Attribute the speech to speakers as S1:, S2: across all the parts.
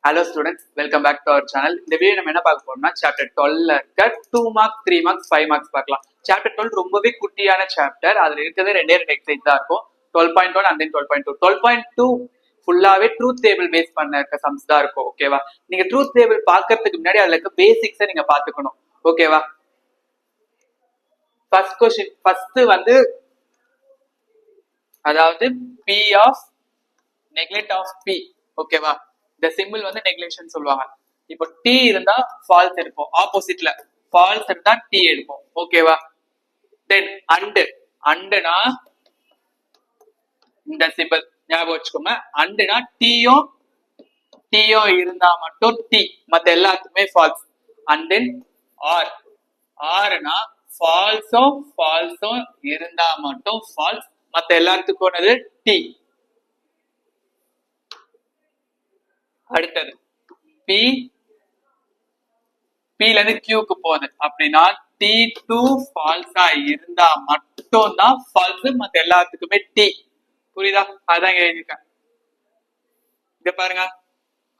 S1: Hello students, welcome back to our channel. இந்த video நம்ம என்ன பார்க்க போறோம்னா சாப்டர் 12ல இருக்க 2 மார்க்ஸ் 3 மார்க்ஸ் 5 மார்க்ஸ் பார்க்கலாம். சாப்டர் 12 ரொம்பவே குட்டியான சாப்டர். அதுல இருக்கிறது ரெண்டே எக்ஸசைஸ் தான் இருக்கும். 12.1 and then 12.2. 12.2 ஃபுல்லாவே ட்ரூத் டேபிள் பேஸ் பண்ண இருக்க சம்ஸ் தான் இருக்கும். ஓகேவா? நீங்க ட்ரூத் டேபிள் பார்க்கறதுக்கு முன்னாடி அதுல இருக்க பேசிக்ஸை நீங்க பாத்துக்கணும். ஓகேவா? ஃபர்ஸ்ட் क्वेश्चन ஃபர்ஸ்ட் வந்து அதாவது p of neglect of p. ஓகேவா? இந்த சிம்பிள் வந்து நெக்லெக்ஷன் சொல்லுவாங்க. இப்போ டி இருந்தா ஃபால்ஸ் எடுப்போம், ஆப்போசிட்ல ஃபால்ஸ் இருந்தா டி எடுப்போம். ஓகேவா? தென் அண்டுனா இந்த சிம்பிள் ஞாபகம் வச்சுக்கோங்க. அண்டுனா டீயும் இருந்தா மட்டும் டி, மத்த எல்லாத்துக்குமே ஃபால்ஸ். அண்ட் தென் ஆர்னா ஃபால்ஸும் இருந்தா மட்டும் ஃபால்ஸ், மத்த எல்லாத்துக்கும் டி. அடுத்தது Pல இருந்து Qக்கு போகுது அப்படின்னா T2 ஃபால்ஸா இருந்தா மட்டும் தான் ஃபால்ஸ், மத்த எல்லாத்துக்குமே டி. புரியுதா? அதான் எழுதிருக்கேன். இங்க பாருங்க,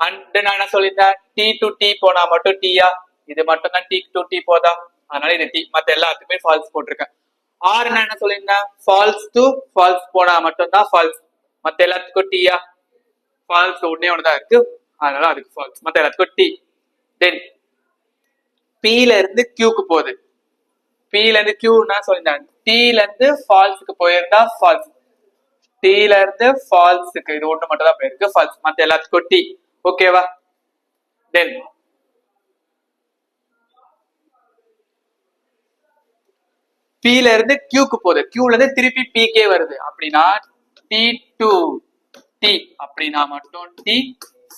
S1: அண்ட் நான் என்ன சொல்லியிருந்தேன், T to T போனா மட்டும் டீயா, இது மட்டும் தான் T to T போதா, அதனால இது டி, மத்த எல்லாத்துக்குமே ஃபால்ஸ் போட்டிருக்கேன். ஆர் நான் என்ன சொல்லியிருந்தேன், ஃபால்ஸ் டு ஃபால்ஸ் போனா மட்டும் தான் ஃபால்ஸ், மத்த எல்லாத்துக்கும் டீயா, ஃபால்ஸ் ஒன்னே ஒண்ணுதான் இருக்கு, அதனால அதுக்கு ஃபால்ஸ், மத்த எல்லாத்துக்கும் டி. தென் Pல இருந்து Qக்கு போகுது. Pல இருந்து Qன்னா சொல்லிருந்தாங்க, Tல இருந்து ஃபால்ஸ்க்கு போயிருந்தா ஃபால்ஸ், Tல இருந்து ஃபால்ஸ்க்கு இது ஒண்ணு மட்டும் தான் போயிருக்கு, ஃபால்ஸ், மத்த எல்லாத்துக்கும் டி. ஓகேவா? தென் Pல இருந்து Qக்கு போகுது, Qல இருந்து திருப்பி Pக்கே வருது அப்படின்னா T2 T அப்படின்னா மட்டும் டி,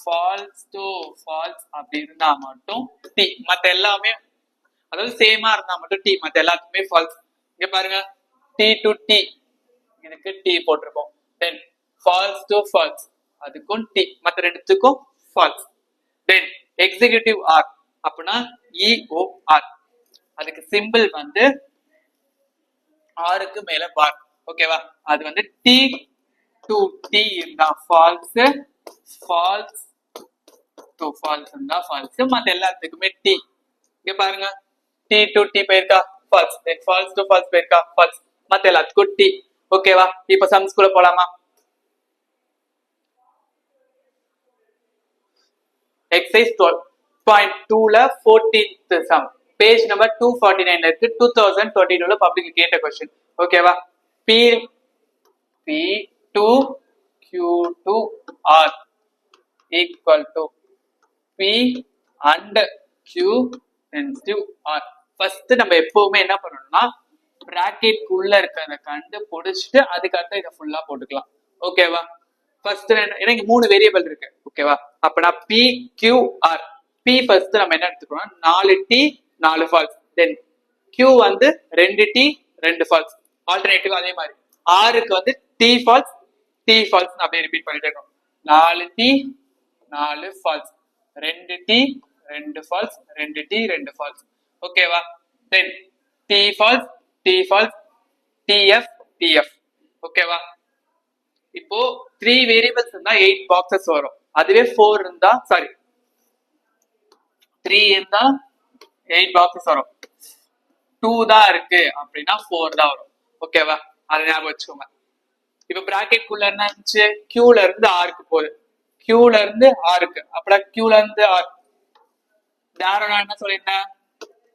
S1: ஃபால்ஸ் டு ஃபால்ஸ் அப்படி இருந்தா மட்டும் டி, மத்த எல்லாமே அதாவது சேமா இருந்தா மட்டும் டி, மத்த எல்லாத்துக்குமே ஃபால்ஸ். இங்க பாருங்க, டி டு டி இதுக்கு டி போட்டிருக்கோம். தென் ஃபால்ஸ் டு ஃபால்ஸ் அதுக்கும் டி, மத்த ரெண்டுத்துக்கும் ஃபால்ஸ். தென் எக்ஸிகியூட்டிவ் ஆர் அப்படின்னா EOR, அதுக்கு சிம்பிள் வந்து ஆருக்கு மேல பார். ஓகேவா? அது வந்து டி டு டி இருந்தா ஃபால்ஸ், ஃபால்ஸ் டு ஃபால்ஸ் இருந்தா ஃபால்ஸ், மத்த எல்லாத்துக்குமே டி. இங்க பாருங்க, டி டு டி போயிருக்கா false, then false to false போயிருக்கா ஃபால்ஸ், மத்த எல்லாத்துக்கும் டி. ஓகேவா? இப்போ சம்ஸ் குள்ள போலாமா? எக்ஸசைஸ் 12.2ல 14th சம், பேஜ் நம்பர் 249ல இருக்கு. 2022ல பப்ளிக் கேட்ட क्वेश्चन. ஓகேவா? P2 Q2 R equal to P and Q into R. First நம்ம எப்பவுமே என்ன பண்ணணும்னா பிராக்கெட் உள்ள இருக்கிறத கண்டுபிடிச்சிட்டு அதுக்கு அடுத்து இதை ஃபுல்லா போட்டுக்கலாம். ஓகேவா? ஃபர்ஸ்ட் எனக்கு 3 வேரியபிள் இருக்கு. ஓகேவா? அப்பனா P Q R. P first நம்ம என்ன எடுத்துக்கணும், 4T 4 ஃபால்ஸ். தென் Q வந்து 2T 2 ஃபால்ஸ். ஆல்டர்னேட்டிவ் அதே மாதிரி ஆருக்கு வந்து T ஃபால்ஸ் T ஃபால்ஸ் அப்படியே ரிப்பீட் பண்ணிட்டே இருக்கோம். 4T 4 falls, 2T 2 falls, 2T 2 false. ஓகேவா? Then T false T false, TF TF. ஓகேவா? இப்போ 3 வேரியபிள்ஸ் இருந்தா 8 பாக்ஸஸ் வரும். அதுவே 4 இருந்தா சாரி 3 இருந்தா 8 பாக்ஸஸ் வரும். 2 தான் இருக்கு அப்படின்னா 4 தான் வரும். ஓகேவா? அதை ஞாபகம் வச்சுக்கோங்க. இப்ப பிராக்கெட் குள்ள என்ன இருந்துச்சு, Qல இருந்து ஆருக்கு போகுது, Qல இருந்து ஆருக்கு, அப்படா Qல இருந்து ஆர். நேரம் நான் என்ன சொல்லியிருந்தேன்,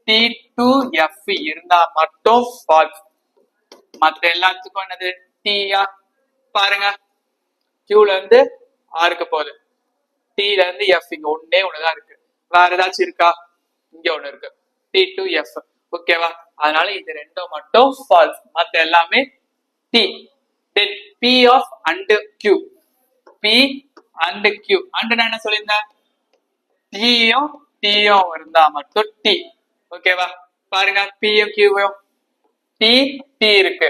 S1: T2F இருந்தா மட்டும் ஃபால்ஸ், மத்த எல்லாத்துக்கும் என்னது டீயா. பாருங்க, Qல இருந்து ஆருக்கு போகுது, Tல இருந்து F இங்க ஒன்னே ஒண்ணுதான் இருக்கு, வேற ஏதாச்சும் இருக்கா? இங்க ஒண்ணு இருக்கு, T2F. ஓகேவா? அதனால இது ரெண்டும் மட்டும் ஃபால்ஸ், மத்த எல்லாமே T. Then P of and Q, P and Q. And நான் என்ன சொல்லியிருந்தேன், டீயும் டீயும் இருந்தா மட்டும் டி. ஓகேவா? பாருங்க, Pயும் Qயும் டி டி இருக்கு,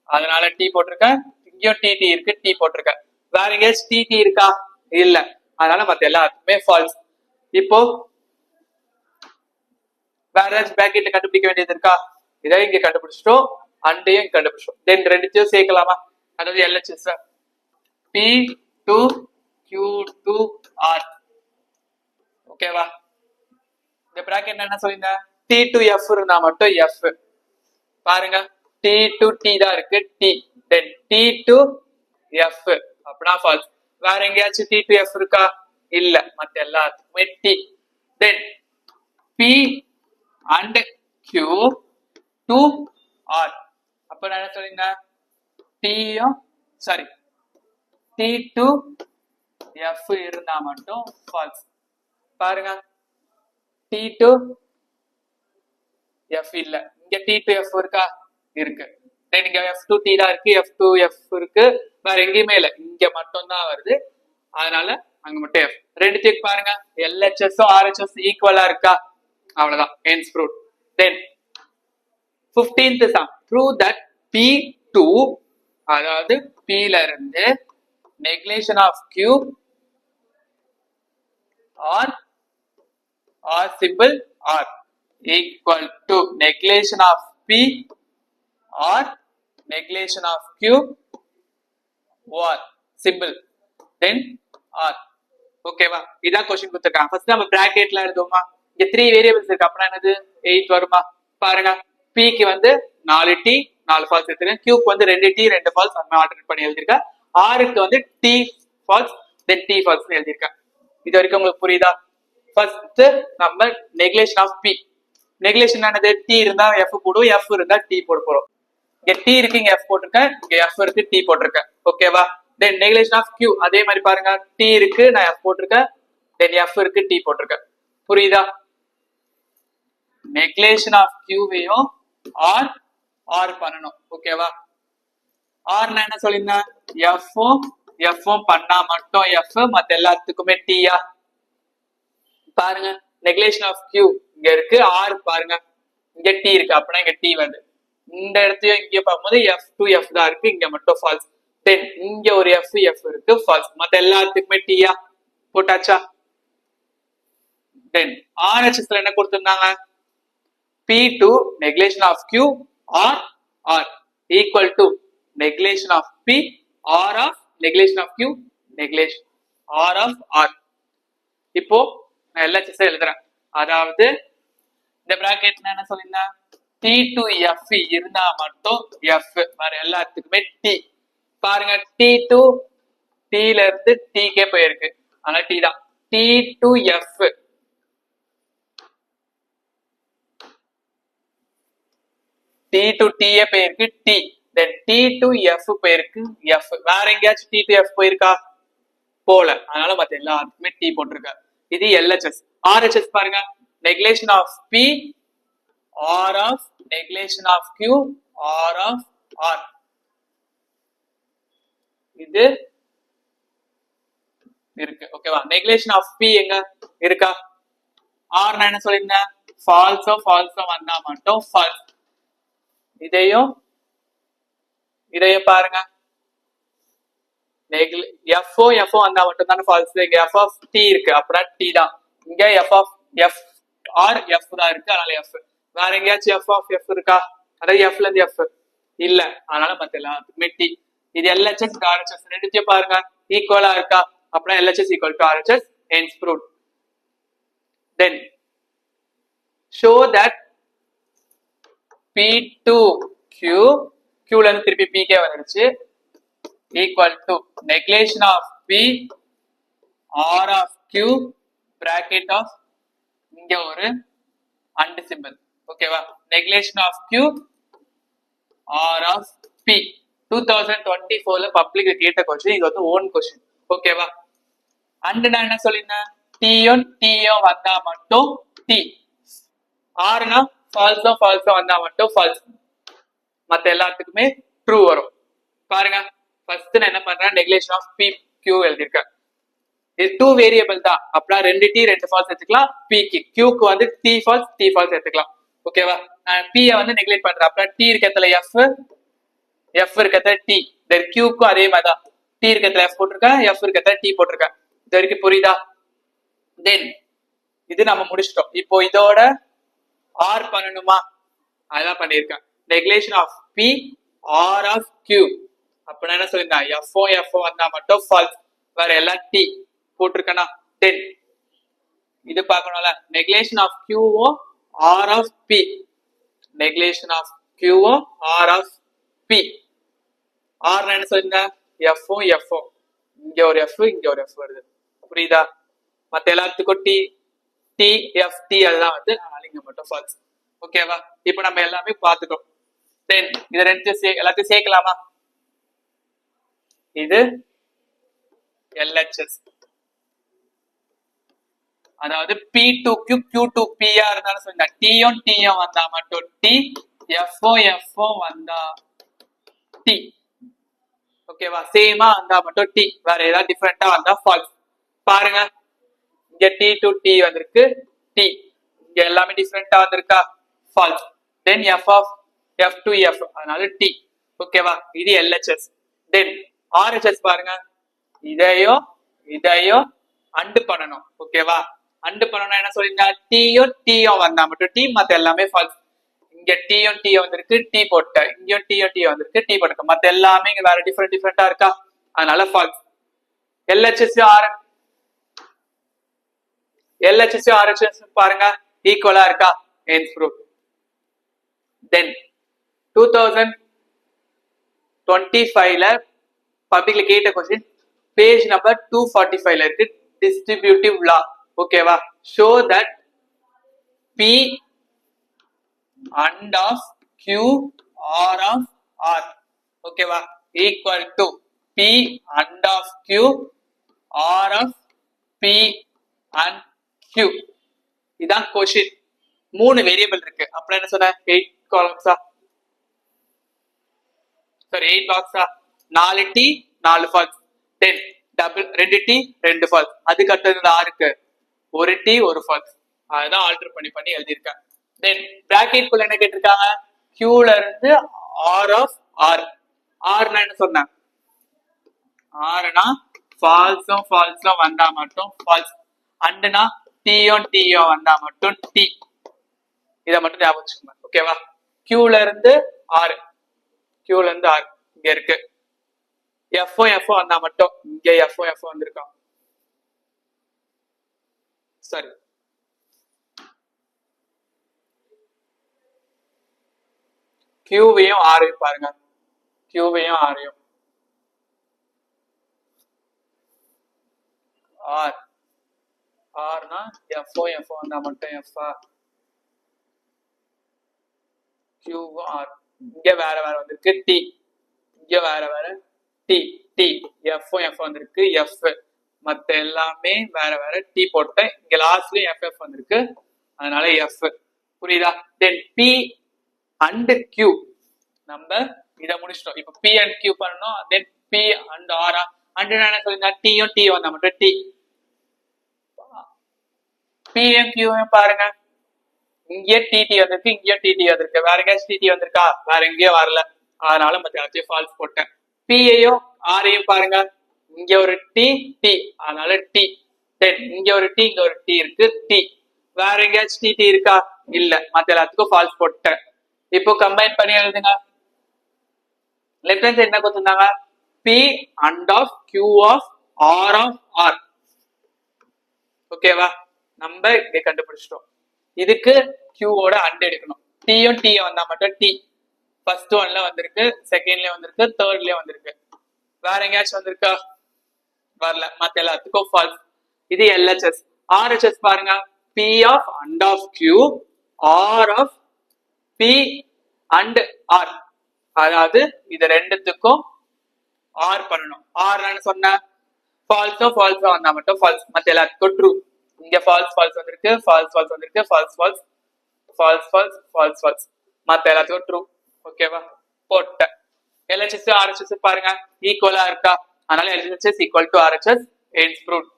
S1: அதனால டி போட்டிருக்கேன். இங்கேயும் டி டி இருக்கு, டி போட்டிருக்கேன். வேற எங்கேயாச்சும் டி டி இருக்கா? இல்ல, அதனால மத்த எல்லாத்துக்குமே ஃபால்ஸ். இப்போ வேற ஏதாச்சும் பிராக்கெட்ல கண்டுபிடிக்க வேண்டியது இருக்கா? இதை இங்க கண்டுபிடிச்சிட்டோம், அண்டையும் கண்டுபிடிச்சோம். தென் ரெண்டுத்தையும் சேர்க்கலாமா? அதாவது LHS P2 Q2 R ஓகேவா? இந்த பிராக்கெட் என்ன சொல்லியிருந்தேன், டி டு எஃப் இருந்தா மட்டும் எஃப். பாருங்க, டி டு டி தான் இருக்கு, T then T to F அப்படின்னா ஃபால்ஸ். வேற எங்கேயாச்சும் டி டு எஃப் இருக்கா? இல்ல, மத்த எல்லாத்துக்குமே T. Then P and Q to R. அப்ப நான் என்ன சொல்லியிருந்தேன், டியும் சாரி டி டு எஃப் இருந்தா மட்டும் ஃபால்ஸ். பாருங்க, டி டு எஃப் இல்ல, இங்க டி டு எஃப் இருக்கா? இருக்கு. தென் இங்க எஃப் டு டி தான் இருக்கு, எஃப் டு எஃப் இருக்கு, வேற எங்கேயுமே இல்ல, இங்க மட்டும் தான் வருது. அதனால அங்க மட்டும் எஃப். ரெண்டு செக் பாருங்க, எல்ஹெச்எஸ் ஆர்ஹெச்எஸ் ஈக்குவலா இருக்கா? அவ்வளவுதான், hence proved. Then 15th sum, prove that P2 அதாவது P ல இருந்து negation of Q or symbol R equal to negation of P or negation of Q or symbol then R. ஓகேவா? இதான் question கொடுத்திருக்காங்க. First நம்ம பிராக்கெட்ல எழுதுவோமா? இங்க 3 வேரியபிள்ஸ் இருக்கு, அப்பனா என்னது 8 வருமா? பாருங்க, P க்கு வந்து 4 T 4 ஃபால்ஸ் எடுத்துருக்கேன், Q க்கு வந்து 2 T 2 ஃபால்ஸ் அந்த ஆல்டர்னேட் பண்ணி எழுதிருக்கேன், R க்கு வந்து T ஃபால்ஸ் தென் T ஃபால்ஸ் எழுதிருக்கேன். இது வரைக்கும் உங்களுக்கு புரியுதா? ஃபர்ஸ்ட் நம்ம நெக்லேஷன் ஆஃப் P. நெக்லேஷன் என்னது? T இருந்தா F போடுவோம், F இருந்தா T போட போறோம். இங்க T இருக்கு, இங்க F போட்டிருக்கேன், இங்க F இருக்கு, T போட்டிருக்கேன். ஓகேவா? தென் நெக்லேஷன் ஆஃப் Q அதே மாதிரி பாருங்க, T இருக்கு, நான் F போட்டிருக்கேன், தென் F இருக்கு, T போட்டிருக்கேன். புரியுதா? நெக்லேஷன் ஆஃப் Qவையும் R R பண்ணணும். ஓகேவா? R நான் என்ன சொல்லிருந்தேன், F பண்ணா மட்டும் F, மத்த எல்லாத்துக்குமே T யா? பாருங்க, நெக்லேஷன் ஆஃப் Q இங்க இருக்கு, R பாருங்க இங்க T இருக்கு, அப்படின்னா இங்க T வருது. இந்த இடத்தையும் இங்க பார்க்கும்போது F to F தான் இருக்கு, இங்க மட்டும் ஃபால்ஸ். தென் இங்க ஒரு F இருக்கு, ஃபால்ஸ். மத்த எல்லாத்துக்குமே T யா? போட்டாச்சா? தென் RHS ல என்ன கொடுத்திருந்தாங்க, P2 negation of Q or R equal to negation of P or of negation of Q negation R of R. இப்போ நான் LHS எழுதுறேன், அதாவது இந்த பிராக்கெட் என்ன சொல்லிருந்தேன், T to F இருந்தா மட்டும் F, வேற எல்லாத்துக்குமே T. பாருங்க, T to T ல இருந்து T கே போயிருக்கு, ஆனா T தான். T to F T to T போயிருக்கு T, then T to F போயிருக்கு F. வேற எங்கேயாச்சும் T to F போயிருக்கா? போல, அதனால மத்த எல்லாத்துக்குமே T போட்டிருக்க. இது LHS. RHS பாருங்க, negation of P R of negation of Q R of R. இது இருக்கு. ஓகேவா? negation of P எங்க இருக்கா? R நான் என்ன சொல்லிருந்தேன், ஃபால்ஸோ வந்தா மட்டும் ஃபால்ஸ். இதையும் பாருங்க, F வந்தா மட்டும் தான் ஃபால்ஸ். இங்க F of T இருக்கு, அப்படின்னா T தான். இங்க F of F or F தான் இருக்கு, அதனால F. வேற எங்கேயாச்சும் F of F இருக்கா? அதாவது F ல இருந்து F இல்ல, அதனால மத்த எல்லாத்துக்குமே T. இது LHS RHS ரெண்டுத்தையும் பாருங்க, ஈக்குவலா இருக்கா? அப்படின்னா LHS equal to RHS, hence proved. Then show that P2Q Q ல இருந்து திருப்பி PK வந்துருச்சு, equal to negation of P R of Q bracket of இங்க ஒரு and symbol. ஓகேவா? negation of Q R of P 2024ல பப்ளிக் கேட்ட question, இது வந்து ஓன் क्वेश्चन. ஓகேவா? and நான் என்ன சொல்லிருந்தேன், T வந்தா மட்டும் T, R னா ஃபால்ஸோ வந்தா மட்டும் ஃபால்ஸ், மத்த எல்லாத்துக்குமே ட்ரூ வரும். பாருங்க, ஃபர்ஸ்ட் நான் என்ன பண்றேன், நெக்லேஷன் ஆஃப் P Q எழுதிருக்கேன். இது 2 வேரியபிள் தான், அப்படின்னா 2 T 2 ஃபால்ஸ் எடுத்துக்கலாம். P க்கு Q க்கு வந்து T ஃபால்ஸ் எடுத்துக்கலாம். ஓகேவா? நான் P வந்து நெக்லெக்ட் பண்றேன், அப்படின்னா T இருக்கத்துல F இருக்கத்துல T, தென் Q க்கும் அதே மாதிரி தான், T இருக்கத்துல F போட்டிருக்கேன், F இருக்கத்துல T போட்டிருக்கேன். இது வரைக்கும் புரியுதா? தென் இது நம்ம முடிச்சிட்டோம். இப்போ இதோட R பண்ணணுமா? அதான் பண்ணிருக்கேன், negation of P R of Q. அப்படின்னா என்ன சொல்லிருந்தேன், F வந்தா மட்டும் ஃபால்ஸ், வேற எல்லாம் T போட்டிருக்கேனா? தென் இது பார்க்கணும்ல negation of QO R of P negation of QO R of P R என்ன சொல்லுங்க F F இங்க ஒரு F இங்க ஒரு F வருது புரியுதா மத்த எல்லாத்துக்கும் T T F T எல்லாம் வந்து இங்க மட்டும் ஃபால்ஸ் ஓகேவா இப்போ நம்ம எல்லாமே பார்த்துட்டோம் தென் இத ரெண்டு எல்லாத்தையும் சேர்க்கலாமா இது LHS அதாவது P2Q Q2P இருந்தாலும் சொல்லுங்க T வந்தா மட்டும் T FO வந்தா T ஓகேவா சேமா வந்தா மட்டும் T வேற ஏதாவது டிஃபரெண்டா வந்தா ஃபால்ஸ் பாருங்க இங்க T to T வந்திருக்கு T இங்க எல்லாமே டிஃபரெண்டா வந்திருக்கா false then F to F அதனால T ஓகேவா இது LHS தென் RHS பாருங்க இதையோ அண்டு பண்ணணும் ஓகேவா அண்டு பண்ணணும் என்ன சொல்றீங்க T வந்தா மட்டும் T மத்த எல்லாமே ஃபால்ஸ் இங்க T வந்திருக்கு T போட்ட இங்க T வந்திருக்கு T போட்ட மத்த எல்லாமே இங்க வேற டிஃபரெண்டா இருக்கா அதனால ஃபால்ஸ் LHS RHS பாருங்க ஈக்குவலா இருக்கா hence proof then 2025 ல பப்ளிக்ல கேட்ட क्वेश्चन பேஜ் நம்பர் 245 ல இருக்கு distributive law ஓகேவா show that P and of Q R of R ஓகேவா equal to P and of Q R of P and Q இதான் क्वेश्चन மூணு வேரியபிள் இருக்கு அப்புறம் என்ன சொன்ன 8 காலம்ஸா சாரி 8 பாக்ஸா 4 T 4 ஃபால்ஸ் தென் டபுள் 2 T 2 ஃபால்ஸ் அதுக்கு அடுத்தது ஆருக்கு ஒரு T ஒரு ஃபால்ஸ் அதுதான் ஆல்டர் பண்ணி எழுதியிருக்கேன் தென் பிராக்கெட் குள்ள என்ன கேட்டிருக்காங்க Q ல இருந்து R of R R னா என்ன சொன்னேன் R னா ஃபால்ஸும் வந்தா மட்டும் ஃபால்ஸ் அண்டுனா T வந்தா மட்டும் T இத மட்டும் ஞாபகம் வச்சுக்கோங்க ஓகேவா Q ல இருந்து R இங்க இருக்கு F வந்தா மட்டும் இங்க F வந்திருக்கான் சரி Qவையும் Rவையும் பாருங்க Qவையும் Rவையும் R னா F வந்தா மட்டும் F Q R இங்க வேற வந்திருக்கு T இங்க வேற T F வந்திருக்கு F மத்த எல்லாமே வேற T போட்டேன் இங்க லாஸ்ட்லயும் FF வந்திருக்கு அதனால F புரியுதா தென் P and Q நம்ம இத முடிச்சிட்டோம் இப்போ P and Q பண்ணனும் தென் P and R and என்ன சொல்லுங்க T வந்தா மட்டும் T P and Q பாருங்க இங்க TT வந்திருக்கு இங்க TT வந்திருக்கு வேற எங்கேயாச்சும் TT வந்திருக்கா வேற எங்கேயும் வரல அதனால மத்த எல்லாத்தையும் ஃபால்ஸ் போட்டேன் P ஐயும் R ஐயும் பாருங்க இங்க ஒரு T அதனால T தென் இங்க ஒரு T இங்க ஒரு T இருக்கு T வேற எங்கேயாச்சும் TT இருக்கா இல்ல மத்த எல்லாத்துக்கும் ஃபால்ஸ் போட்டேன் இப்போ கம்பைன் பண்ணி எழுதுங்க லெஃப்ட் ஹேண்ட் சைடு என்ன கொடுத்திருந்தாங்க P and of Q of R of R ஓகேவா நம்ம இங்க கண்டுபிடிச்சிட்டோம் இதுக்கு Q ஓட அண்ட் எடுக்கணும் T வந்தா மட்டும் T ஃபர்ஸ்ட் ஒன்ல வந்திருக்கு செகண்ட்லயே வந்திருக்கு தேர்ட்லயே வந்திருக்கு வேற எங்கேயாச்சும் வந்திருக்கா வரல மத்த எல்லாத்துக்கும் ஃபால்ஸ் இது LHS RHS பாருங்க P of and of Q R of P and R அதாவது இது ரெண்டுத்துக்கும் R பண்ணணும் R ன்னு சொன்ன ஃபால்ஸோ வந்தா மட்டும் ஃபால்ஸ் மத்த எல்லாத்துக்கும் ட்ரூ இங்க ஃபால்ஸ் வந்திருக்கு ஃபால்ஸ் வந்திருக்கு ஃபால்ஸ் மத்த எல்லாத்துக்கும் ட்ரூ ஓகேவா போட்ட LHS RHS பாருங்க ஈக்குவலா இருக்கா அதனால LHS equal to RHS hence proved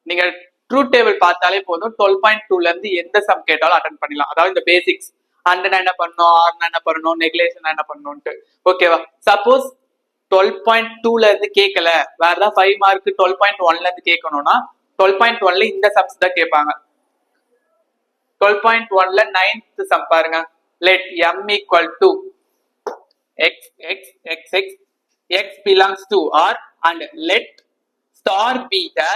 S1: நீங்க ட்ரூத் டேபிள் பார்த்தாலே போதும் 12.2 ல இருந்து எந்த சம் கேட்டாலும் அட்டெண்ட் பண்ணலாம் அதாவது இந்த பேசிக்ஸ் அண்ட் என்ன பண்ணணும் ஆர் என்ன பண்ணணும் நெக்லேஷன் என்ன பண்ணணும்ட்டு ஓகேவா சப்போஸ் 12.2 ல இருந்து கேட்கல வேற ஏதாவது 5 மார்க் 12.1 ல இருந்து கேட்கணும்னா 12.1 ல இந்த சம்ஸ் தான் கேட்பாங்க 12.1 ல 9th சம் பாருங்க let m equal to x belongs to R and let star be the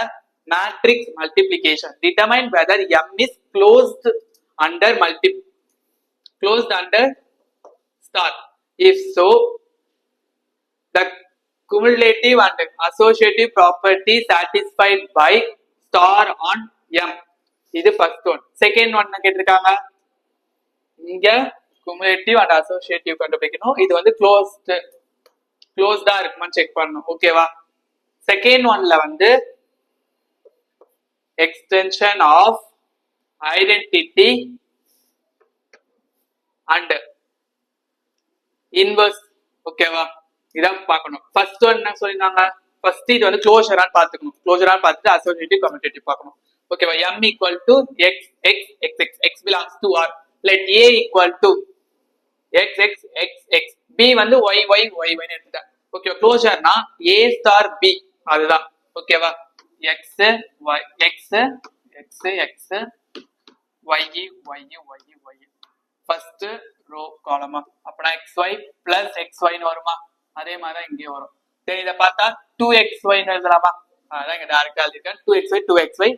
S1: matrix multiplication. Determine whether M is closed under star. If so, the cumulative and associative property satisfied by star on M. இது first one. Second one என்ன கேட்டிருக்காங்க, இங்க cumulative and associative கண்டுபிடிக்கணும். இது வந்து closed-ஆ இருக்குமான்னு check பண்ணணும். ஓகேவா? செகண்ட் ஒன்ல வந்து extension of identity and inverse. ஓகேவா? இதான் பார்க்கணும். ஃபர்ஸ்ட் ஒன் என்ன சொல்லிருந்தாங்க, ஃபர்ஸ்ட் இது வந்து க்ளோஷரான்னு பார்த்துக்கணும். க்ளோஷரான்னு பார்த்துட்டு அசோசியேட்டிவ் கம்யூட்டேட்டிவ் பார்க்கணும். ஓகேவா? m equal to x x x x x belongs to r. let a equal to x x x x b வந்து y y y y ன்னு எடுத்துட்டேன். ஓகேவா? க்ளோஷர்னா a star b அதுதான். ஓகேவா? x y x x x y y y y first row காலமா, அப்பனா xy plus xy ன்னு வருமா, அதே மாதிரி தான் இங்கே வரும். சரி, இத பார்த்தா 2xy ன்னு எழுதலாமா, அதான் இங்க டைரக்டா எழுதிருக்கேன். 2xy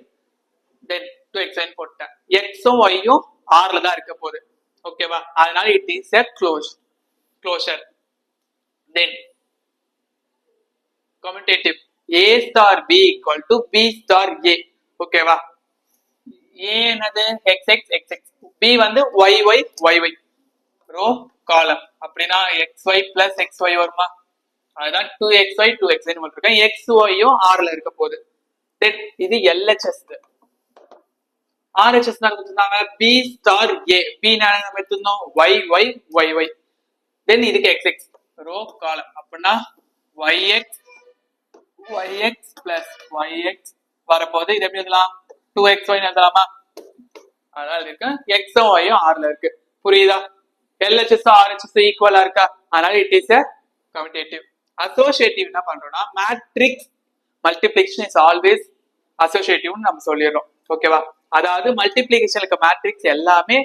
S1: then 2xy ன்னு போட்டேன். x உம் y உம் r ல தான் இருக்க போகுது. ஓகேவா? அதனால it is a closure. then commutative a star b equal to b star a. ஓகேவா? a என்னது x x x x, b வந்து y y y y row column, அப்படினா xy plus xy வருமா, அதுதான் 2xy 2xy ன்னு போட்டுருக்கேன். xy யும் r ல இருக்க போகுது. then இது LHS. RHS நடந்துட்டாங்க b star a, b னா நம்ம எடுத்துனோம் y y y y, then இதுக்கு xx ரோ காலம், அப்படினா yx yx plus yx வரப்போகுது. இது எப்படி எழுதலாம், 2xy ன்னு எழுதலாமா, அதனால இருக்கு x உம் y உம் r ல இருக்கு. புரியுதா? LHS RHS ஈக்குவலா இருக்கா, அதனால it is a commutative. associative என்ன பண்றோம்னா matrix multiplication is always associative ன்னு நம்ம சொல்லிடுறோம். ஓகேவா? அதாவது மல்டிப்ளிகேஷனுக்கு மேட்ரிக்ஸ் எல்லாமே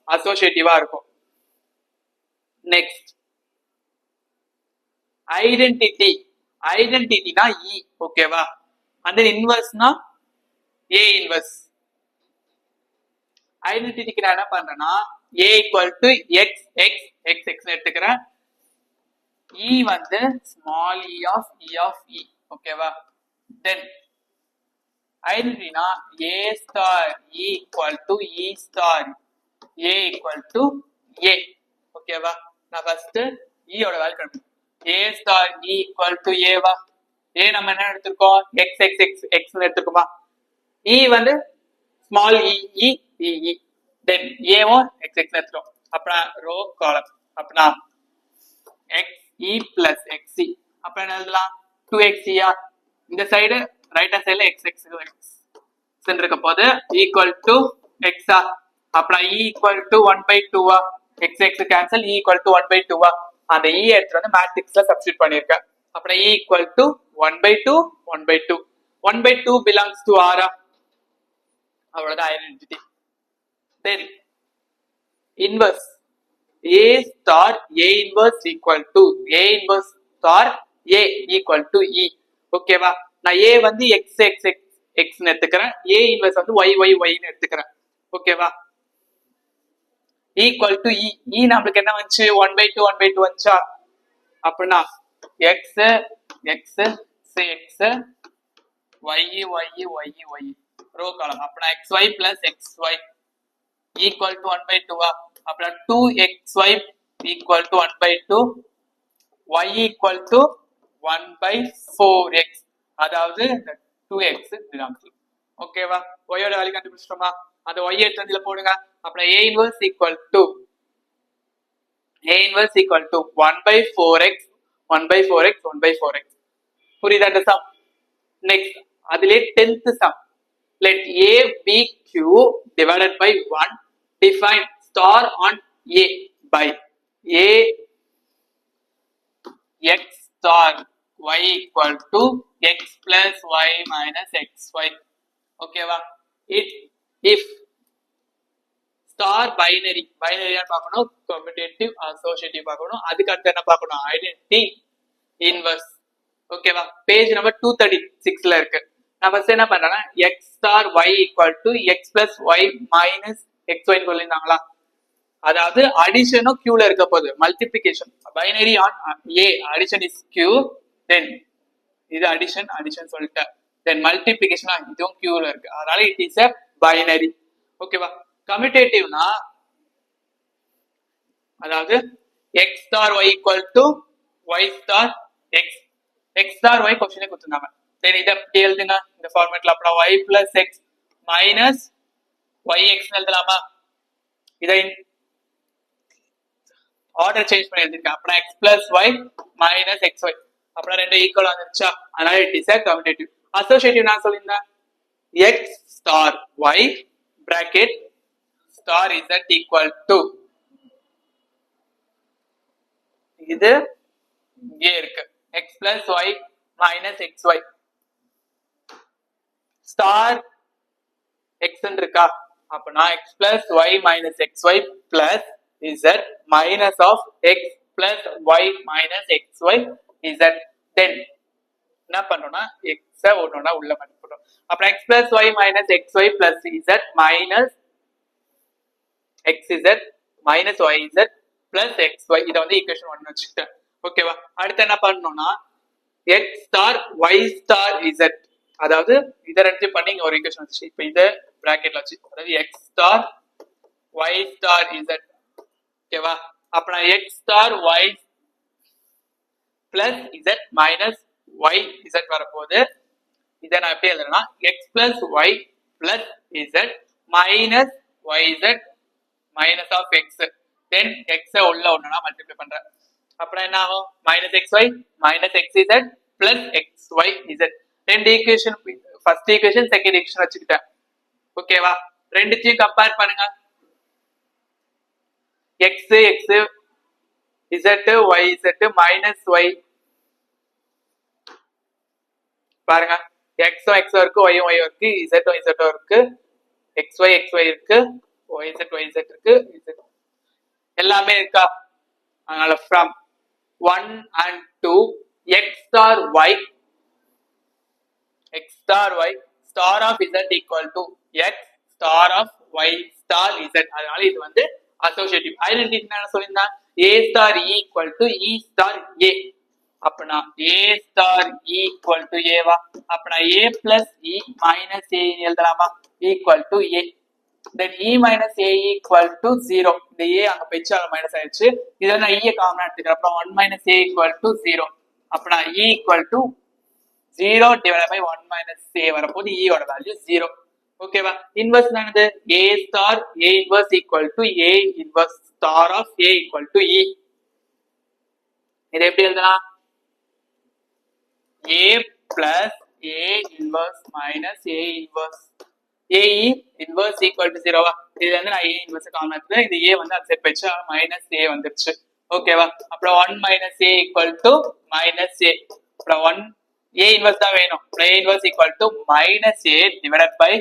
S1: அசோசியேட்டிவா இருக்கும். நெக்ஸ்ட் ஐடென்டிட்டினா இ. ஓகேவா? அந்த இன்வர்ஸ்னா ஏ இன்வர்ஸ். ஐடென்டிட்டிக்கு நான் என்ன பண்றேன்னா a equal to x x x x எடுத்துக்கிறேன். e வந்து small e of e. ஓகேவா? then ஐடென்டிட்டினா a star e equal to e star a equal to a. ஓகேவா? நான் ஃபர்ஸ்ட் e ஓட வேல்யூ கண்டுபிடிச்சேன். a star e equal to a வா, a நம்ம என்ன எடுத்துக்கோம், x x x x ன்னு எடுத்துக்கோமா, e வந்து small e e e e, then a வும் x x ன்னு எடுத்துட்டோம். அப்பனா ரோ காலம், அப்பனா x e plus x e, அப்ப என்ன எழுதலாம் 2x e ஆ, இந்த சைடு ரைட் ஹேண்ட் சைடுல x x x இருக்க போது equal to x ஆ, அப்பனா e equal to 1/2 ah, x x cancel, e equal to 1/2 ஆ, அந்த e எடுத்து வந்து மேட்ரிக்ஸ்ல சப்ஸ்டிட்யூட் பண்ணிருக்கேன். அப்பனா e equal to 1/2 1/2 1/2 belongs to r ஆ, அவ்வளவுதான் ஐடென்டிட்டி. சரி, inverse a star a inverse equal to a inverse star a equal to e. ஓகேவா? நான் a வந்து x x x x ன்னு எடுத்துக்கிறேன், a inverse வந்து y y y ன்னு எடுத்துக்கிறேன். ஓகேவா? equal to e, e நமக்கு என்ன வந்துச்சு 1/2 1/2 வந்துச்சா, அப்படினா x x x y y y y row column, அப்படினா xy plus xy equal to 1/2 ஆ, அப்பனா 2xy equal to 1/2, y equal to 1/4x, அதாவது 2x belongs to. ஓகேவா? y ஓட வேல்யூ கண்டுபிடிச்சிட்டோமா, அந்த y எடுத்து வந்து இதுல போடுங்க. அப்பனா a inverse equal to 1/4x 1/4x 1/4x. புரியுதா இந்த சம்? நெக்ஸ்ட் அதிலே 10th sum. let a be q divided by 1, define star on a by a x star y equal to x plus y minus xy. ஓகேவா? if star பைனரியா பார்க்கணும், commutative associative பார்க்கணும், அதுக்கு அடுத்து என்ன பார்க்கணும், ஐடென்டிட்டி இன்வர்ஸ். ஓகேவா? பேஜ் நம்பர் 236ல இருக்கு. நான் ஃபர்ஸ்ட் என்ன பண்றேன்னா X star Y equal to X plus Y minus X ஒய்னு சொல்லியிருந்தாங்களா, அதாவது அடிஷனும் கியூல இருக்க போகுது, multiplication binary on A addition is Q, then இது அடிஷன் சொல்லிட்டேன், தென் மல்டிபிளிகேஷன் இதுவும் கியூல இருக்கு, அதனால இட் இஸ் எ பைனரி. ஓகேவா. கம்யூட்டேட்டிவ்னா அதாவது X star Y equal to Y star X, X star Y கொஸ்டினே கொடுத்துருந்தாங்க, தென் இதை அப்படி எழுதுங்க இந்த ஃபார்மேட்ல. அப்புறம் Y plus X minus Y X எழுதலாமா, இதை ஆர்டர் சேஞ்ச் பண்ணி எழுதிருக்கேன். அப்புறம் X plus Y minus X Y, அப்புறம் ரெண்டு ஈக்குவல் வந்துருச்சா, அதனால it is a commutative. Associative நான் சொல்லியிருந்தேன் X star Y bracket star Z equal to, இது இங்கே இருக்கு X plus Y minus X Y star X இருக்கா, அப்பனா X plus Y minus X Y plus Z minus of X plus Y minus X Y Z. Then என்ன பண்றோம்னா எக்ஸ ஒன்னொன்னா உள்ள மதிப்பிடுறோம். அப்புறம் X plus Y minus X Y plus Z minus X Z minus Y Z plus X Y, இதை வந்து equation 1 வச்சுக்கிட்டேன். ஓகேவா. அடுத்து என்ன பண்ணணும்னா X star Y star Z, அதாவது இதை ரெண்டு பண்ணி இங்க ஒரு ஈக்குவேஷன் வந்துச்சு, இப்போ இதை பிராக்கெட்ல வச்சு, அதாவது X star Y star Z. ஓகேவா. அப்புறம் X star Y plus Z minus Y Z வரப்போகுது, இதை நான் எப்படி எழுதுறேன்னா X plus Y plus Z minus Y Z minus of X, then எக்ஸ உள்ள ஒண்ணுனா மல்டிப்ளை பண்றேன். அப்புறம் என்ன ஆகும் minus X Y minus X Z plus X Y Z. ரெண்டு equation, first equation second equation வச்சுக்கிட்டேன். ஓகேவா. ரெண்டுத்தையும் கம்பேர் பண்ணுங்க, X X Z Y Z minus Y, பாருங்க எக்ஸும் எக்ஸும் இருக்கு ஒய்யும் ஒய்யும் இருக்கு, இசட்டும் இசட்டும் இருக்கு, எக்ஸ் ஒய் இருக்கு, ஒய் இசட் இருக்கு, இசட் எல்லாமே இருக்கா. அதனால from 1 and 2 x star y star of z equal to x star of y star z, அதனால இது வந்து அசோசியேட்டிவ். ஐடென்டிட்டி என்ன சொல்லிருந்தா a star e equal to e star a, அப்பனா a star e equal to a வா, அப்பனா a plus e minus a எழுதலாமா equal to a, then e minus a equal to 0, இந்த a அங்க போயிடுச்சு minus ஆயிடுச்சு, இதை நான் e காமனா எடுத்துக்கிறேன். அப்புறம் 1 minus a equal to 0, அப்பனா e equal to 0 divided by 1 minus a வரப்போது e ஓட வேல்யூ 0. ஓகேவா. இன்வர்ஸ் என்னது a star a inverse equal to a inverse star of a equal to e, இதை எப்படி எழுதலாம் a plus a inverse minus a inverse AE inverse equal to 0 வா, இதுல இருந்து நான் A inverse காமன் எடுத்துட்டேன், இது A வந்து அக்செப்ட் பண்ணிச்சு, மைனஸ் A வந்துருச்சு. ஓகேவா. அப்புறம் 1 minus A equal to minus A, அப்புறம் 1 A inverse தான் வேணும், A inverse equal to minus A divided by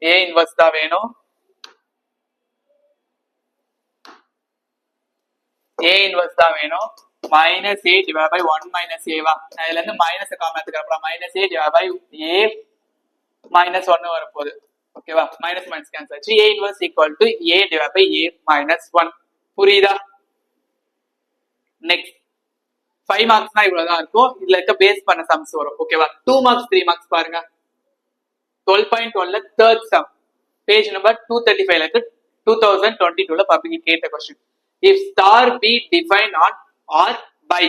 S1: A inverse தான் வேணும், A inverse தான் வேணும், minus A divided by 1 minus A வா, நான் இதுல இருந்து மைனஸ் காமன் எடுத்துக்கிறேன். அப்புறம் minus A divided by A minus 1 வரப்போகுது. ஓகேவா. மைனஸ் மைனஸ் கேன்சல் ஆச்சு, a inverse equal to a divided by a minus 1. புரியுதா. நெக்ஸ்ட் 5 மார்க்ஸ்னா இவ்வளவுதான் இருக்கும், இதுல இருக்க பேஸ் பண்ண சம்ஸ் வரும். ஓகேவா. 2 மார்க்ஸ் 3 மார்க்ஸ் பாருங்க. 12.1ல தேர்ட் சம் பேஜ் நம்பர் 235 ல இருக்கு, 2022ல பப்ளிக் கேட்ட question. if star b defined on or by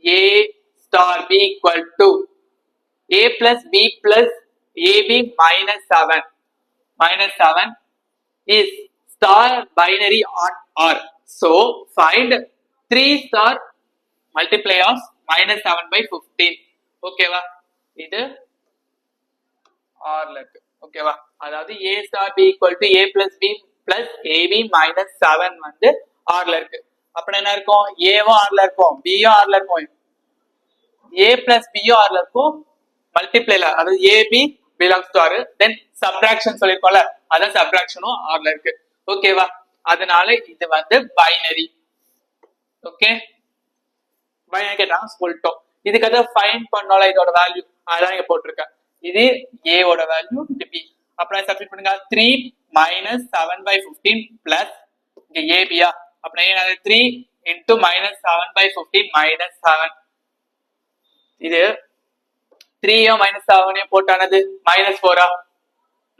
S1: a star b equal to a plus b plus ab minus 7 is star binary on R. So find 3 star multiply of minus 7 by 15. ஓகேவா. இது R ல இருக்கு. ஓகேவா. அதாவது a star b equal to a plus b plus ab minus 7 வந்து R ல இருக்கு. அப்புறம் என்ன இருக்கும், a வும் R ல இருக்கும், b யும் R ல இருக்கும், a plus b யும் R ல இருக்கும், மல்டிப்ளைல அதாவது ab belongs to R, then subtraction சொல்லிருக்கோம்ல, அதான் சப்ட்ராக்ஷனும் R ல இருக்கு. ஓகேவா. அதனால இது வந்து பைனரி. ஓகே. பைனரி கேட்டாங்க சொல்லிட்டோம். இதுக்காக ஃபைண்ட் பண்ணோம்ல இதோட வேல்யூ அதான் இங்க போட்டிருக்கேன். இது a ஓட வேல்யூ, இது b. அப்புறம் சப்ஸ்டிட் பண்ணுங்க. 3 minus 7/15 plus இங்க ab யா அப்புறம் என்னது 3 into minus 7/15 minus 7. இது 3 minus 7 போட்டானது minus 4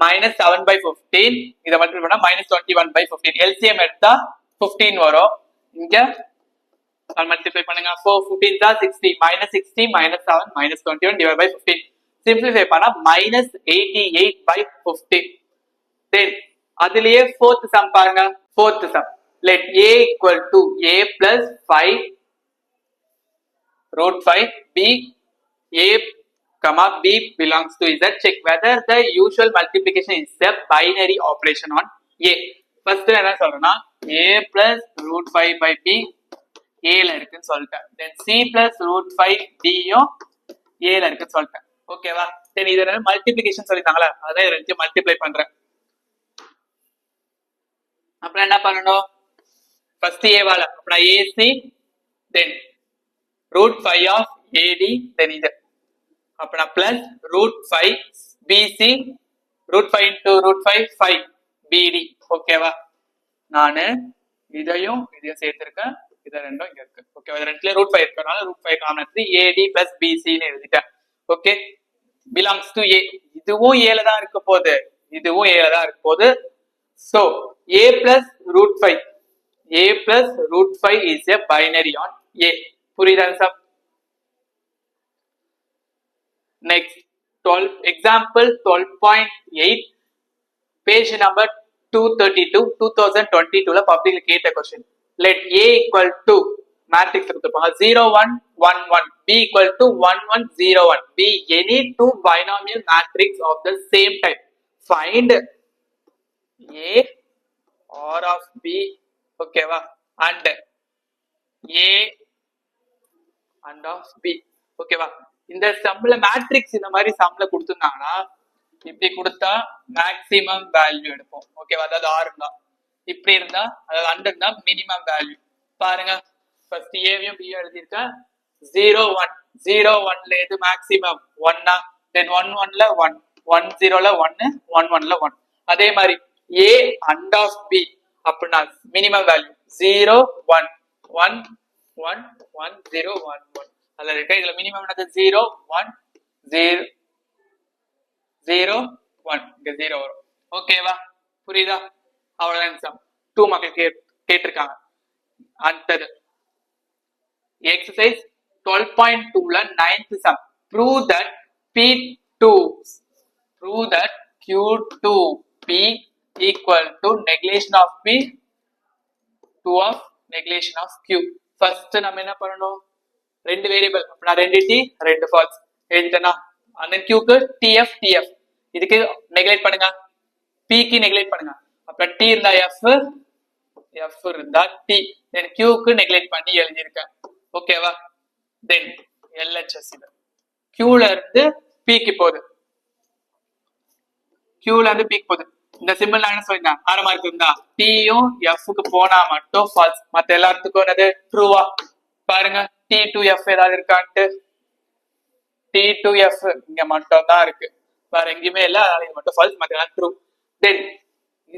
S1: minus 7/15 இத மல்டிப்ளை பண்ணா minus 21/15. LCM எடுத்தா 15 வரும். இங்க மல்டிப்ளை பண்ணுங்க. 4 15 தான் 60 minus 60 minus 7 minus 21 divided by 15. Simplify பண்ணா minus 88/15. then அதுலயே fourth sum பாருங்க. fourth sum let a equal to a plus 5 root 5 b a comma b belongs to z. Check whether the usual multiplication is a binary operation on a. first என்ன சொல்றேன்னா a plus root 5 by b a ல இருக்குன்னு சொல்லிட்டேன். then c plus root 5 d யும் a ல இருக்குன்னு சொல்லிட்டேன். ஓகேவா? then இது மல்டிப்ளிகேஷன் சொல்லிட்டாங்களா அதான் ரெண்டு மல்டிப்ளை பண்றேன். அப்புறம் என்ன பண்ணணும்? ஃபர்ஸ்ட் a வால அப்புறம் ac then root 5 of ad then இது அப்புறம் plus root 5 bc root 5 into root 5 5 bd. ஓகேவா? நானு இதையும் சேர்த்திருக்கேன். இது ரெண்டும் இங்க இருக்கு. ஓகேவா? இது ரெண்டுல root 5 இருக்கறனால root 5 காமன் எடுத்து ad plus bc ன்னு எழுதிட்டேன். Okay, belongs to a. இதுவும் a ல தான் இருக்க போகுது, இதுவும் a ல தான் இருக்க போகுது. so a plus root 5 a plus root 5 is a binary on a. புரியுதா sir? next 12 example 12.8 page number 232 2022 ல பப்ளிக்ல கேட்ட question. let a equal to matrix கொடுத்திருப்பாங்க 0 1 1 1 b equal to 1 1 0 1 be any two binomial matrix of the same type. find a or of b. ஓகேவா? and a and of b. ஓகேவா? இந்த சம்ல matrix இந்த மாதிரி சம்ல கொடுத்திருந்தாங்கன்னா இப்படி கொடுத்தா மேக்ஸிமம் வேல்யூ எடுப்போம். ஓகேவா? அதாவது r இருந்தா இப்படி இருந்தா அதாவது 100 இருந்தா மினிமம் வேல்யூ. பாருங்க ஃபர்ஸ்ட் ஏவையும் பி எழுதியிருக்கேன். 0 1 0 1 ல எது மேக்ஸிமம் 1 then 1 1 ல 1 1 0 ல 1 1 1 ல 1. அதே மாதிரி a and of b அப்படின்னா மினிமம் வேல்யூ 0 1 1 1 1 0 1 1. அதுல இருக்க இதுல மினிமம் என்னது 0 1 0 0 1 இங்க 0 வரும். ஓகேவா? புரியுதா? அவ்வளவுதான் சம். 2 மக்கள் கேட்டிருக்காங்க. அடுத்தது எக்ஸசைஸ் 12.2 ல 9th sum. prove that q2p equal to negation of p 2 of negation of q. First நம்ம என்ன பண்ணணும்? ரெண்டு வேரியபிள் அப்படின்னா ரெண்டு டி ரெண்டு ஃபால்ஸ் எழுதிட்டேனா அந்த q க்கு tf tf இதுக்கு நெக்லெக்ட் பண்ணுங்க, p க்கு நெக்லெக்ட் பண்ணுங்க. அப்புறம் t இருந்தா f இருந்தா t then q க்கு நெக்லெக்ட் பண்ணி எழுதியிருக்கேன். ஓகேவா? then LHS இது q ல இருந்து p க்கு போகுது, q ல இருந்து p க்கு போகுது. இந்த சிம்பிள் நான் என்ன சொல்லிருந்தேன்? அரை மார்க் இருந்தா t யும் f க்கு போனா மட்டும் ஃபால்ஸ், மத்த எல்லாத்துக்கும் என்னது ட்ரூவா? பாருங்க t to f ஏதாவது இருக்கான்ட்டு t to f இங்க மட்டும் தான் இருக்கு, வேற எங்கேயுமே இல்ல. அதனால இது மட்டும் ஃபால்ஸ், மத்த எல்லாம் ட்ரூ. தென்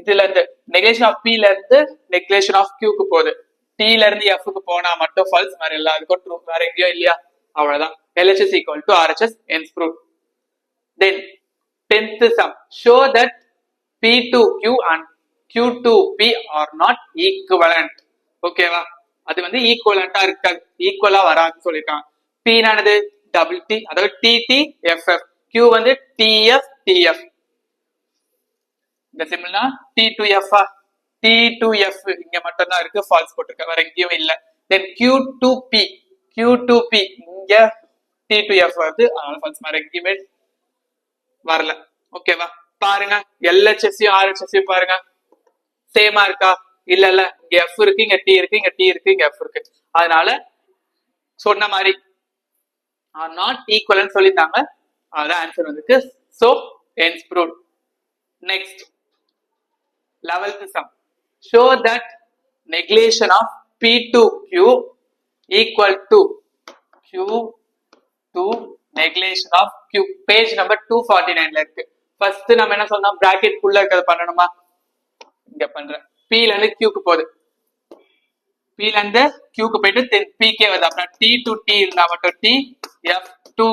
S1: இதுல இருந்து நெகேஷன் ஆஃப் p ல இருந்து நெக்லேஷன் ஆஃப் q க்கு போகுது, t ல இருந்து f க்கு போனா மட்டும் ஃபால்ஸ், வேற எல்லாத்துக்கும் ட்ரூ, வேற எங்கேயும் இல்லையா? அவ்வளவுதான். LHS equal to RHS hence proved. then 10th sum. show that p2q and q2p are not equivalent. ஓகேவா? அது வந்து ஈக்குவலண்டா இருக்காது, ஈக்குவலா வராதுன்னு சொல்லிருக்காங்க. p நானது டபுள் டி அதாவது tt ff, q வந்து tf tf. இந்த சிம்பிள்னா t2f t2f இங்க மட்டும் தான் இருக்கு, ஃபால்ஸ் போட்டிருக்க, வேற எங்கேயும் இல்ல. then q2p இங்க t2f வருது, அதனால ஃபால்ஸ், வேற எங்கேயுமே வரல. ஓகேவா? பாருங்க LHS RHS பாருங்க சேமா இருக்கா? இல்ல இங்க f இருக்கு, இங்க t இருக்கு, இங்க t இருக்கு, இங்க f இருக்கு. அதனால சொன்ன மாதிரி are not equal ன்னு சொல்லிருந்தாங்க, அதான் ஆன்சர் வந்துருக்கு. so hence proved. next 11th sum. show that negation of p2q equal to q to negation of q. Page number 249ல இருக்கு. ஃபர்ஸ்ட் நம்ம என்ன சொன்னோம், பிராக்கெட் குள்ள இருக்கிறத பண்ணணுமா, இங்க பண்றேன். p ல இருந்து q க்கு போகுது, p ல இருந்து q க்கு போயிட்டு தென் p கே வருது. அப்புறம் t to t இருந்தா மட்டும் t, f to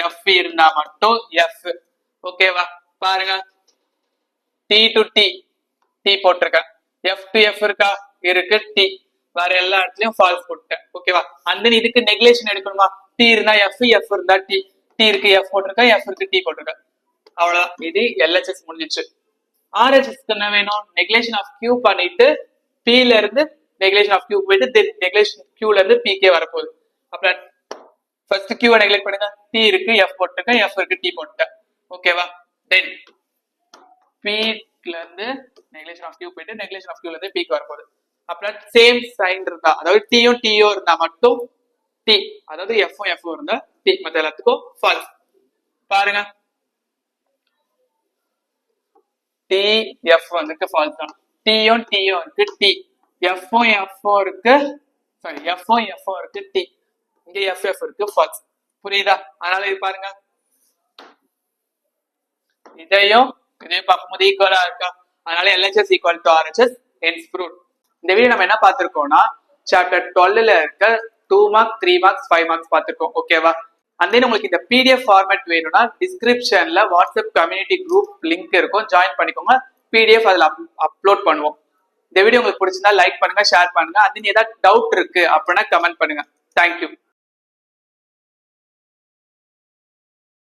S1: f இருந்தா மட்டும் f. ஓகேவா, பாருங்க t to t t போட்டிருக்கேன், f to f இருக்கா, இருக்கு t, வேற எல்லா இடத்துலயும் ஃபால்ஸ் போட்டேன். ஓகேவா, அந்த இதுக்கு நெக்லேஷன் எடுக்கணுமா, t இருந்தா f, f இருந்தா t, t இருக்கு f போட்டிருக்கேன், f இருக்கு t போட்டிருக்கேன். அவ்வளவுதான், இது LHS முடிஞ்சிச்சு. RHS என்ன வேணும், நெக்லேஷன் ஆஃப் q பண்ணிட்டு p ல இருந்து நெக்லேஷன் ஆஃப் q போயிட்டு தென் நெக்லேஷன் q ல இருந்து p கே வரப்போகுது. அப்புறம் ஃபர்ஸ்ட் q நெக்லேட் பண்ணுங்க, t இருக்கு f போட்டிருக்கேன், f இருக்கு t போட்டேன். ஓகேவா, தென் p ல இருந்து நெக்லேஷன் ஆஃப் q போயிட்டு நெக்லேஷன் ஆஃப் q ல இருந்து p க்கு வரப்போகுது. அப்புறம் சேம் சைன் இருந்தா, அதாவது டீயும் டீயோ இருந்தா மட்டும் டி, அதாவது எஃப்ஓ எஃப்ஓ இருந்தா டி, மத்த எல்லாத்துக்கும் ஃபால்ஸ். பாருங்க டி எஃப் வந்துட்டு ஃபால்ஸ் தான், டீயும் டீயோ இருக்கு டி, எஃப்ஓ எஃப்ஓ இருக்கு, சாரி எஃப்ஓ எஃப்ஓ இருக்கு டி, இங்க எஃப் எஃப் இருக்கு ஃபால்ஸ். புரியுதா, அதனால இது பாருங்க, இதையும் பார்க்கும்போது ஈக்குவலா இருக்கா, அதனால LHS equal to RHS, hence proved. இந்த வீடியோ நம்ம என்ன பார்த்திருக்கோம்னா சாப்டர் 12ல இருக்க 2 மார்க்ஸ் 3 மார்க்ஸ் 5 மார்க்ஸ் பார்த்திருக்கோம். ஓகேவா, அண்ட் தென் உங்களுக்கு இந்த PDF ஃபார்மேட் வேணும்னா டிஸ்கிரிப்ஷன்ல வாட்ஸ்அப் கம்யூனிட்டி குரூப் லிங்க் இருக்கும், ஜாயின் பண்ணிக்கோங்க. PDF அதுல அப்லோட் பண்ணுவோம். இந்த வீடியோ உங்களுக்கு பிடிச்சிருந்தா லைக் பண்ணுங்க, ஷேர் பண்ணுங்க. அண்ட் தென் ஏதாவது டவுட் இருக்கு அப்படின்னா கமெண்ட் பண்ணுங்க. தேங்க்யூ.